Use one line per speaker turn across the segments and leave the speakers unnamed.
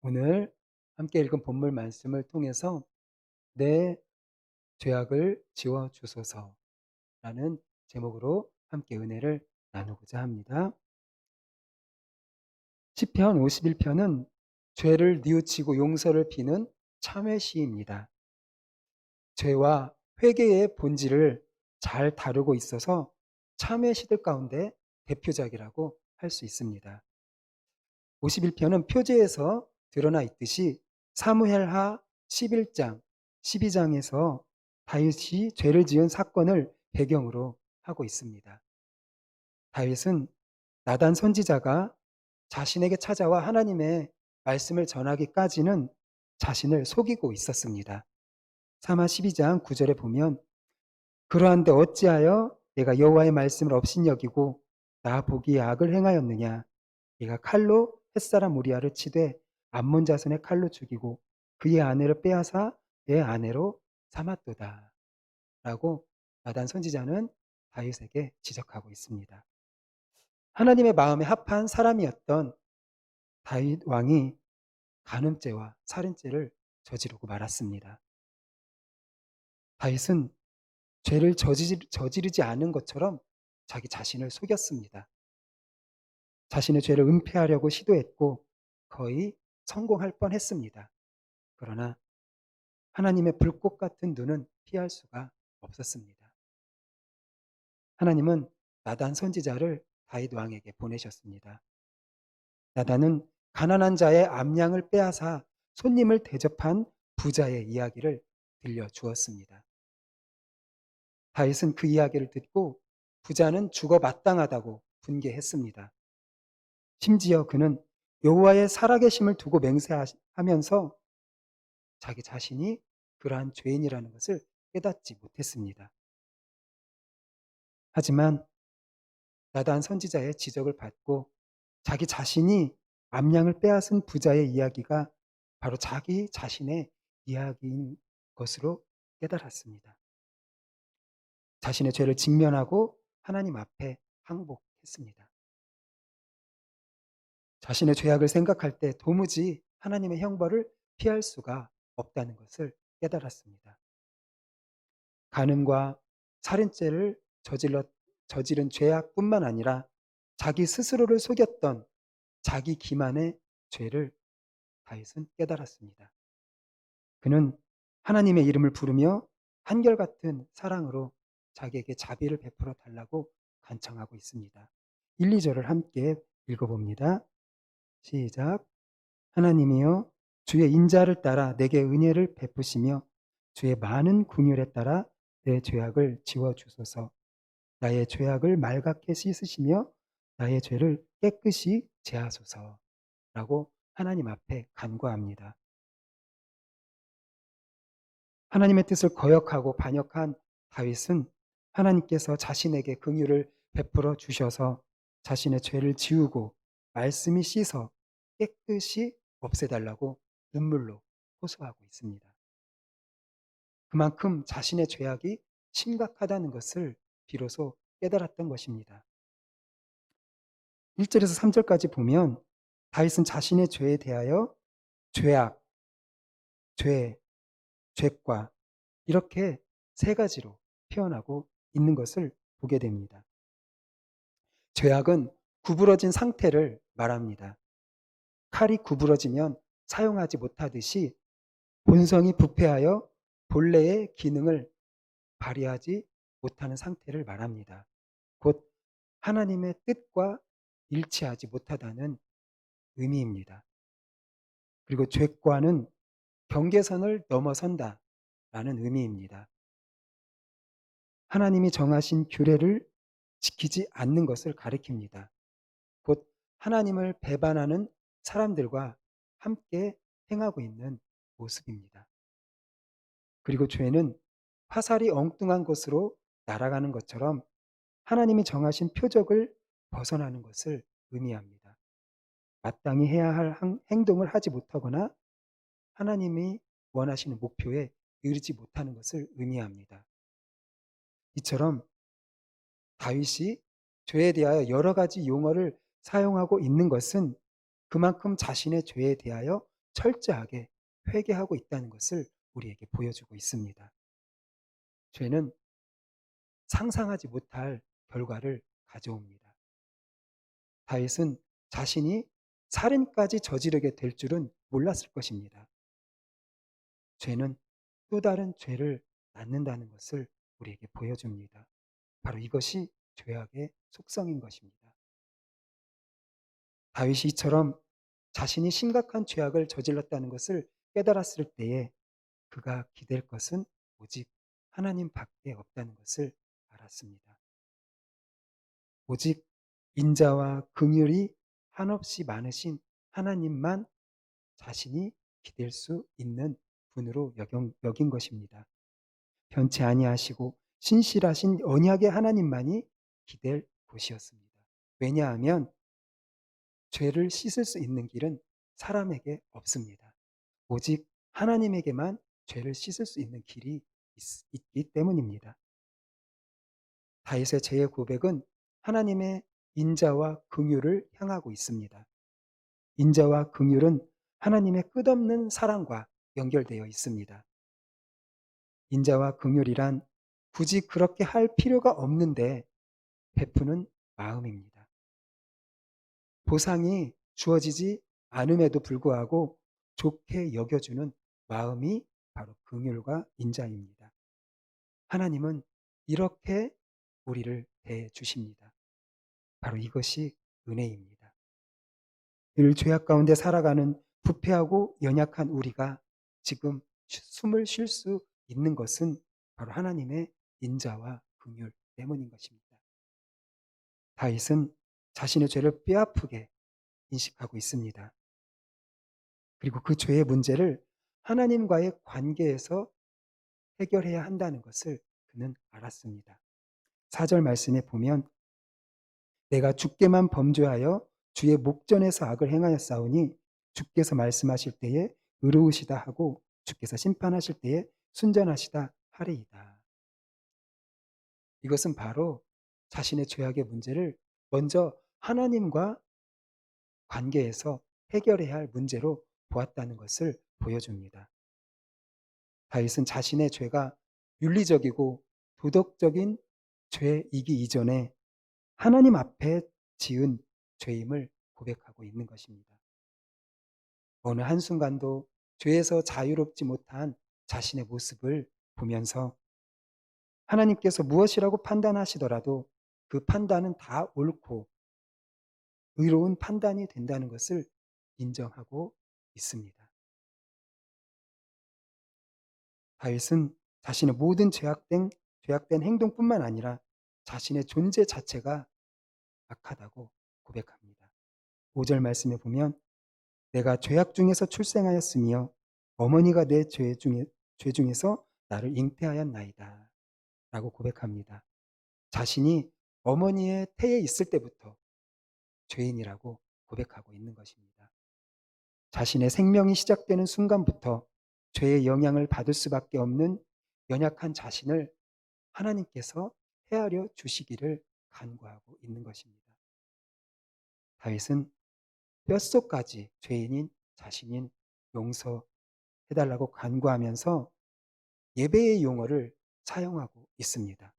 오늘 함께 읽은 본문 말씀을 통해서 내 죄악을 지워 주소서라는 제목으로 함께 은혜를 나누고자 합니다. 시편 51편은 죄를 뉘우치고 용서를 비는 참회 시입니다. 죄와 회개의 본질을 잘 다루고 있어서 참회 시들 가운데 대표작이라고 할 수 있습니다. 51편은 표제에서 드러나 있듯이 사무엘하 11장, 12장에서 다윗이 죄를 지은 사건을 배경으로 하고 있습니다. 다윗은 나단 선지자가 자신에게 찾아와 하나님의 말씀을 전하기까지는 자신을 속이고 있었습니다. 사마 12장 9절에 보면 그러한데 어찌하여 내가 여호와의 말씀을 업신여기고 나 보기에 악을 행하였느냐. 네가 칼로 햇사람 우리아를 치되 암몬 자손의 칼로 죽이고 그의 아내를 빼앗아 내 아내로 삼았도다. 라고 나단 선지자는 다윗에게 지적하고 있습니다. 하나님의 마음에 합한 사람이었던 다윗 왕이 간음죄와 살인죄를 저지르고 말았습니다. 다윗은 죄를 저지르지 않은 것처럼 자기 자신을 속였습니다. 자신의 죄를 은폐하려고 시도했고 거의 성공할 뻔했습니다. 그러나 하나님의 불꽃 같은 눈은 피할 수가 없었습니다. 하나님은 나단 선지자를 다윗 왕에게 보내셨습니다. 나단은 가난한 자의 암양을 빼앗아 손님을 대접한 부자의 이야기를 들려주었습니다. 다윗은 그 이야기를 듣고 부자는 죽어 마땅하다고 분개했습니다. 심지어 그는 여호와의 살아계심을 두고 맹세하면서 자기 자신이 그러한 죄인이라는 것을 깨닫지 못했습니다. 하지만 나단 선지자의 지적을 받고 자기 자신이 암양을 빼앗은 부자의 이야기가 바로 자기 자신의 이야기인 것으로 깨달았습니다. 자신의 죄를 직면하고 하나님 앞에 항복했습니다. 자신의 죄악을 생각할 때 도무지 하나님의 형벌을 피할 수가 없다는 것을 깨달았습니다. 간음과 살인죄를 저지른 죄악뿐만 아니라 자기 스스로를 속였던 자기 기만의 죄를 다윗은 깨달았습니다. 그는 하나님의 이름을 부르며 한결같은 사랑으로 자기에게 자비를 베풀어 달라고 간청하고 있습니다. 1, 2절을 함께 읽어봅니다. 시작. 하나님이여 주의 인자를 따라 내게 은혜를 베푸시며 주의 많은 긍휼에 따라 내 죄악을 지워주소서. 나의 죄악을 말갛게 씻으시며 나의 죄를 깨끗이 제하소서. 라고 하나님 앞에 간구합니다. 하나님의 뜻을 거역하고 반역한 다윗은 하나님께서 자신에게 긍휼을 베풀어 주셔서 자신의 죄를 지우고 말씀이 씻어 깨끗이 없애달라고 눈물로 호소하고 있습니다. 그만큼 자신의 죄악이 심각하다는 것을 비로소 깨달았던 것입니다. 1절에서 3절까지 보면 다윗은 자신의 죄에 대하여 죄악, 죄, 죄과 이렇게 세 가지로 표현하고 있는 것을 보게 됩니다. 죄악은 구부러진 상태를 말합니다. 칼이 구부러지면 사용하지 못하듯이 본성이 부패하여 본래의 기능을 발휘하지 못하는 상태를 말합니다. 곧 하나님의 뜻과 일치하지 못하다는 의미입니다. 그리고 죄과는 경계선을 넘어선다라는 의미입니다. 하나님이 정하신 규례를 지키지 않는 것을 가리킵니다. 곧 하나님을 배반하는 사람들과 함께 행하고 있는 모습입니다. 그리고 죄는 화살이 엉뚱한 곳으로 날아가는 것처럼 하나님이 정하신 표적을 벗어나는 것을 의미합니다. 마땅히 해야 할 행동을 하지 못하거나 하나님이 원하시는 목표에 이르지 못하는 것을 의미합니다. 이처럼 다윗이 죄에 대하여 여러 가지 용어를 사용하고 있는 것은 그만큼 자신의 죄에 대하여 철저하게 회개하고 있다는 것을 우리에게 보여주고 있습니다. 죄는 상상하지 못할 결과를 가져옵니다. 다윗은 자신이 살인까지 저지르게 될 줄은 몰랐을 것입니다. 죄는 또 다른 죄를 낳는다는 것을 우리에게 보여줍니다. 바로 이것이 죄악의 속성인 것입니다. 다윗이 이처럼 자신이 심각한 죄악을 저질렀다는 것을 깨달았을 때에 그가 기댈 것은 오직 하나님밖에 없다는 것을 알았습니다. 오직 인자와 긍휼이 한없이 많으신 하나님만 자신이 기댈 수 있는 분으로 여긴 것입니다. 변치 아니하시고 신실하신 언약의 하나님만이 기댈 곳이었습니다. 왜냐하면 죄를 씻을 수 있는 길은 사람에게 없습니다. 오직 하나님에게만 죄를 씻을 수 있는 길이 있기 때문입니다. 다윗의 죄의 고백은 하나님의 인자와 긍휼을 향하고 있습니다. 인자와 긍휼은 하나님의 끝없는 사랑과 연결되어 있습니다. 인자와 긍휼이란 굳이 그렇게 할 필요가 없는데 베푸는 마음입니다. 보상이 주어지지 않음에도 불구하고 좋게 여겨주는 마음이 바로 긍휼과 인자입니다. 하나님은 이렇게 우리를 대해 주십니다. 바로 이것이 은혜입니다. 늘 죄악 가운데 살아가는 부패하고 연약한 우리가 지금 숨을 쉴 수 있는 것은 바로 하나님의 인자와 긍휼 때문인 것입니다. 다윗은 자신의 죄를 뼈아프게 인식하고 있습니다. 그리고 그 죄의 문제를 하나님과의 관계에서 해결해야 한다는 것을 그는 알았습니다. 4절 말씀에 보면 내가 주께만 범죄하여 주의 목전에서 악을 행하였사오니 주께서 말씀하실 때에 의로우시다 하고 주께서 심판하실 때에 순전하시다 하리이다. 이것은 바로 자신의 죄악의 문제를 먼저 하나님과 관계에서 해결해야 할 문제로 보았다는 것을 보여줍니다. 다윗은 자신의 죄가 윤리적이고 도덕적인 죄이기 이전에 하나님 앞에 지은 죄임을 고백하고 있는 것입니다. 어느 한순간도 죄에서 자유롭지 못한 자신의 모습을 보면서 하나님께서 무엇이라고 판단하시더라도 그 판단은 다 옳고 의로운 판단이 된다는 것을 인정하고 있습니다. 다윗은 자신의 모든 죄악된 행동뿐만 아니라 자신의 존재 자체가 악하다고 고백합니다. 5절 말씀에 보면 내가 죄악 중에서 출생하였으며 어머니가 내 죄 중에서 나를 잉태하였나이다 라고 고백합니다. 자신이 어머니의 태에 있을 때부터 죄인이라고 고백하고 있는 것입니다. 자신의 생명이 시작되는 순간부터 죄의 영향을 받을 수밖에 없는 연약한 자신을 하나님께서 헤아려 주시기를 간구하고 있는 것입니다. 다윗은 뼛속까지 죄인인 자신인 용서해달라고 간구하면서 예배의 용어를 사용하고 있습니다.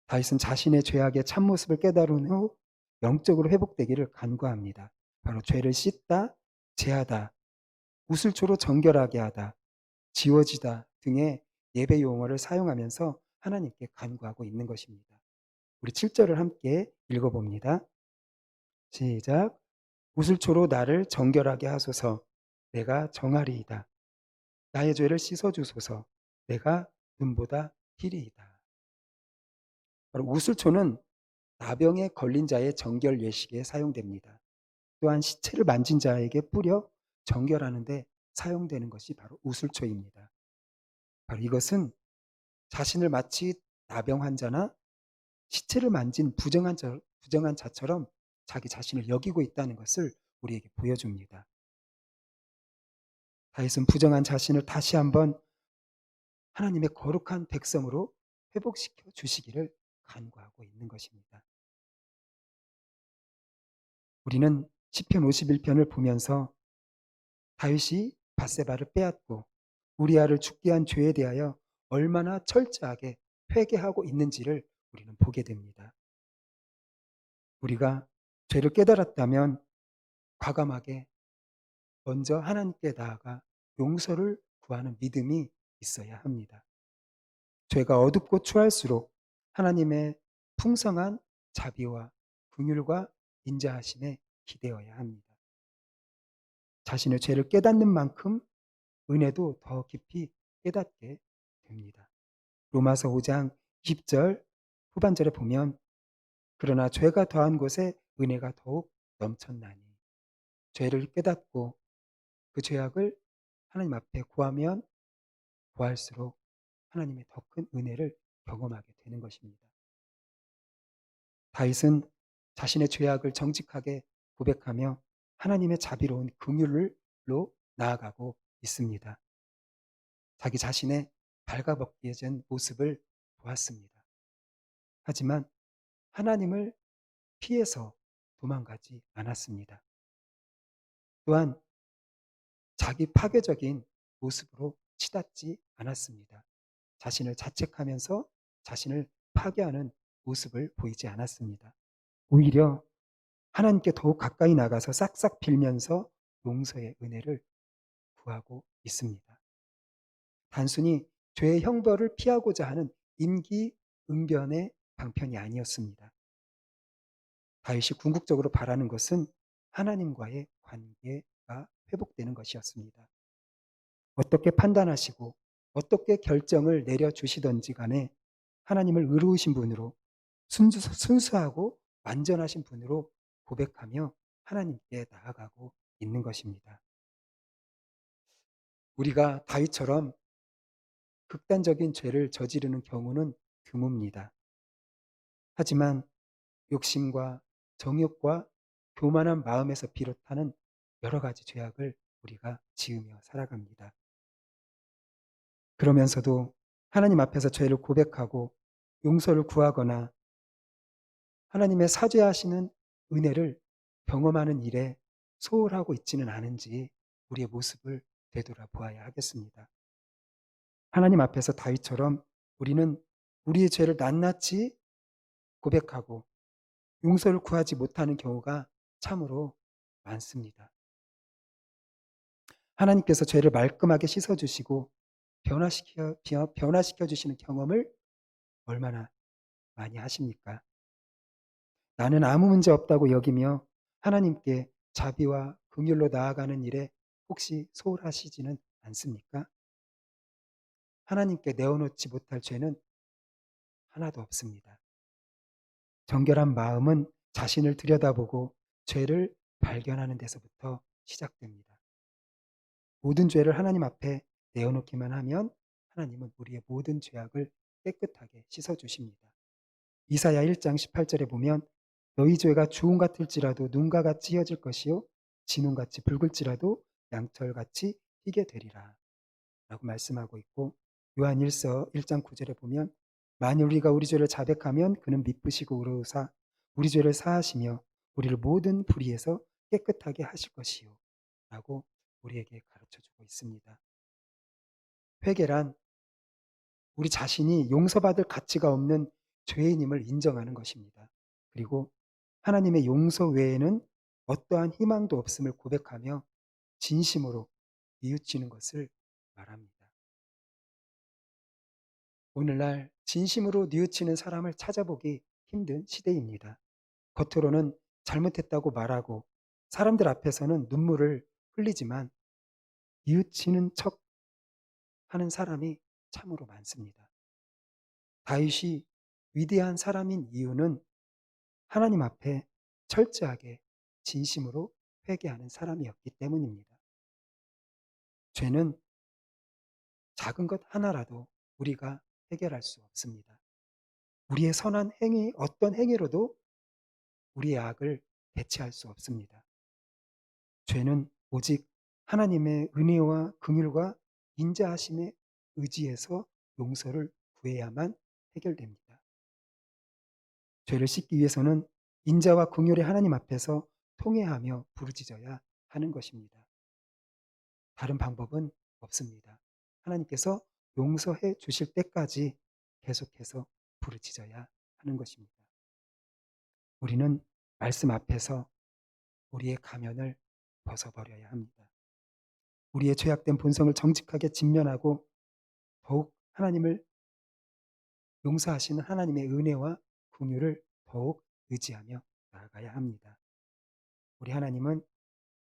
다윗은 자신의 죄악의 참모습을 깨달은 후 영적으로 회복되기를 간구합니다. 바로 죄를 씻다, 제하다, 우슬초로 정결하게 하다, 지워지다 등의 예배 용어를 사용하면서 하나님께 간구하고 있는 것입니다. 우리 7절을 함께 읽어봅니다. 시작. 우슬초로 나를 정결하게 하소서. 내가 정하리이다. 나의 죄를 씻어주소서. 내가 눈보다 희리이다. 바로 우슬초는 나병에 걸린 자의 정결 예식에 사용됩니다. 또한 시체를 만진 자에게 뿌려 정결하는 데 사용되는 것이 바로 우슬초입니다. 바로 이것은 자신을 마치 나병 환자나 시체를 만진 부정한 자처럼 자기 자신을 여기고 있다는 것을 우리에게 보여줍니다. 다윗은 부정한 자신을 다시 한번 하나님의 거룩한 백성으로 회복시켜 주시기를 간구하고 있는 것입니다. 우리는 시편 51편을 보면서 다윗이 밧세바를 빼앗고 우리아를 죽게 한 죄에 대하여 얼마나 철저하게 회개하고 있는지를 우리는 보게 됩니다. 우리가 죄를 깨달았다면 과감하게 먼저 하나님께 나아가 용서를 구하는 믿음이 있어야 합니다. 죄가 어둡고 추할수록 하나님의 풍성한 자비와 긍휼과 인자하심에 기대어야 합니다. 자신의 죄를 깨닫는 만큼 은혜도 더 깊이 깨닫게 됩니다. 로마서 5장 20절 후반절에 보면 그러나 죄가 더한 곳에 은혜가 더욱 넘쳤나니 죄를 깨닫고 그 죄악을 하나님 앞에 구하면 구할수록 하나님의 더 큰 은혜를 경험하게 되는 것입니다. 다윗은 자신의 죄악을 정직하게 고백하며 하나님의 자비로운 긍휼로 나아가고 있습니다. 자기 자신의 발가벗겨진 모습을 보았습니다. 하지만 하나님을 피해서 도망가지 않았습니다. 또한 자기 파괴적인 모습으로 치닫지 않았습니다. 자신을 자책하면서 자신을 파괴하는 모습을 보이지 않았습니다. 오히려 하나님께 더욱 가까이 나가서 싹싹 빌면서 용서의 은혜를 구하고 있습니다. 단순히 죄의 형벌을 피하고자 하는 임기응변의 방편이 아니었습니다. 다윗이 궁극적으로 바라는 것은 하나님과의 관계가 회복되는 것이었습니다. 어떻게 판단하시고 어떻게 결정을 내려주시든지 간에 하나님을 의로우신 분으로 순수하고 완전하신 분으로 고백하며 하나님께 나아가고 있는 것입니다. 우리가 다윗처럼 극단적인 죄를 저지르는 경우는 드뭅니다. 하지만 욕심과 정욕과 교만한 마음에서 비롯하는 여러 가지 죄악을 우리가 지으며 살아갑니다. 그러면서도 하나님 앞에서 죄를 고백하고 용서를 구하거나 하나님의 사죄하시는 은혜를 경험하는 일에 소홀하고 있지는 않은지 우리의 모습을 되돌아보아야 하겠습니다. 하나님 앞에서 다윗처럼 우리는 우리의 죄를 낱낱이 고백하고 용서를 구하지 못하는 경우가 참으로 많습니다. 하나님께서 죄를 말끔하게 씻어주시고 변화시켜 주시는 경험을 얼마나 많이 하십니까? 나는 아무 문제 없다고 여기며 하나님께 자비와 긍휼로 나아가는 일에 혹시 소홀하시지는 않습니까? 하나님께 내어놓지 못할 죄는 하나도 없습니다. 정결한 마음은 자신을 들여다보고 죄를 발견하는 데서부터 시작됩니다. 모든 죄를 하나님 앞에 내어놓기만 하면 하나님은 우리의 모든 죄악을 깨끗하게 씻어주십니다. 이사야 1장 18절에 보면 너희 죄가 주홍 같을지라도 눈과 같이 휘어질 것이요 진홍같이 붉을지라도 양털같이 희게 되리라 라고 말씀하고 있고 요한 1서 1장 9절에 보면 만일 우리가 우리 죄를 자백하면 그는 미쁘시고 의로우사 우리 죄를 사하시며 우리를 모든 불의에서 깨끗하게 하실 것이요 라고 우리에게 가르쳐주고 있습니다. 회개란 우리 자신이 용서받을 가치가 없는 죄인임을 인정하는 것입니다. 그리고 하나님의 용서 외에는 어떠한 희망도 없음을 고백하며 진심으로 뉘우치는 것을 말합니다. 오늘날 진심으로 뉘우치는 사람을 찾아보기 힘든 시대입니다. 겉으로는 잘못했다고 말하고 사람들 앞에서는 눈물을 흘리지만 뉘우치는 척 하는 사람이 참으로 많습니다. 다윗이 위대한 사람인 이유는 하나님 앞에 철저하게 진심으로 회개하는 사람이었기 때문입니다. 죄는 작은 것 하나라도 우리가 해결할 수 없습니다. 우리의 선한 행위, 어떤 행위로도 우리의 악을 대체할 수 없습니다. 죄는 오직 하나님의 은혜와 긍휼과 인자하심에 의지해서 용서를 구해야만 해결됩니다. 죄를 씻기 위해서는 인자와 긍휼의 하나님 앞에서 통회하며 부르짖어야 하는 것입니다. 다른 방법은 없습니다. 하나님께서 용서해 주실 때까지 계속해서 부르짖어야 하는 것입니다. 우리는 말씀 앞에서 우리의 가면을 벗어버려야 합니다. 우리의 죄악된 본성을 정직하게 직면하고 더욱 하나님을 용서하시는 하나님의 은혜와 긍휼을 더욱 의지하며 나아가야 합니다. 우리 하나님은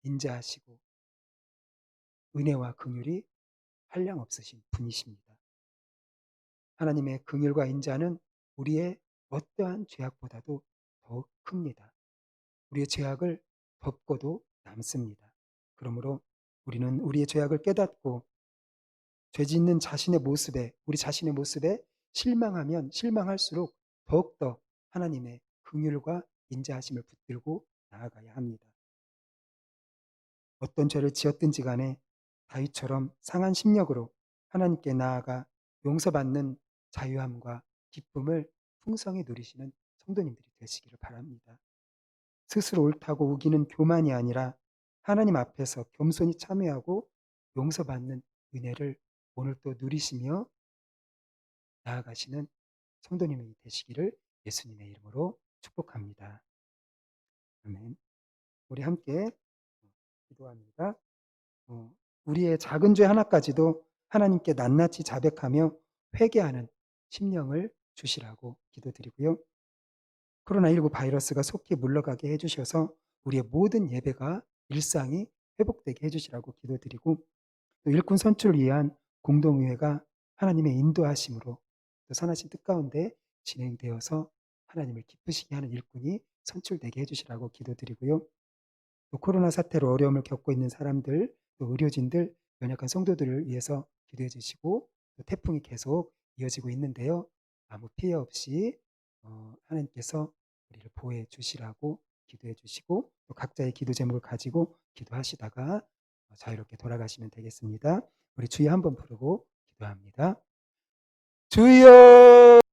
인자하시고 은혜와 긍휼이 한량없으신 분이십니다. 하나님의 긍휼과 인자는 우리의 어떠한 죄악보다도 더욱 큽니다. 우리의 죄악을 덮고도 남습니다. 그러므로 우리는 우리의 죄악을 깨닫고 죄 짓는 우리 자신의 모습에 실망하면 실망할수록 더욱더 하나님의 긍휼과 인자하심을 붙들고 나아가야 합니다. 어떤 죄를 지었든지 간에 다윗처럼 상한 심령으로 하나님께 나아가 용서받는 자유함과 기쁨을 풍성히 누리시는 성도님들이 되시기를 바랍니다. 스스로 옳다고 우기는 교만이 아니라 하나님 앞에서 겸손히 참여하고 용서받는 은혜를 오늘 또 누리시며 나아가시는 성도님이 되시기를 예수님의 이름으로 축복합니다. 아멘. 우리 함께 기도합니다. 우리의 작은 죄 하나까지도 하나님께 낱낱이 자백하며 회개하는 심령을 주시라고 기도드리고요. 코로나19 바이러스가 속히 물러가게 해주셔서 우리의 모든 예배가 일상이 회복되게 해주시라고 기도드리고, 또 일꾼 선출을 위한 공동의회가 하나님의 인도하심으로 또 선하신 뜻 가운데 진행되어서 하나님을 기쁘시게 하는 일꾼이 선출되게 해주시라고 기도드리고요. 또 코로나 사태로 어려움을 겪고 있는 사람들, 또 의료진들, 연약한 성도들을 위해서 기도해 주시고, 또 태풍이 계속 이어지고 있는데요. 아무 피해 없이 하나님께서 우리를 보호해 주시라고 기도해 주시고, 또 각자의 기도 제목을 가지고 기도하시다가 자유롭게 돌아가시면 되겠습니다. 우리 주여 한번 부르고 기도합니다. 주여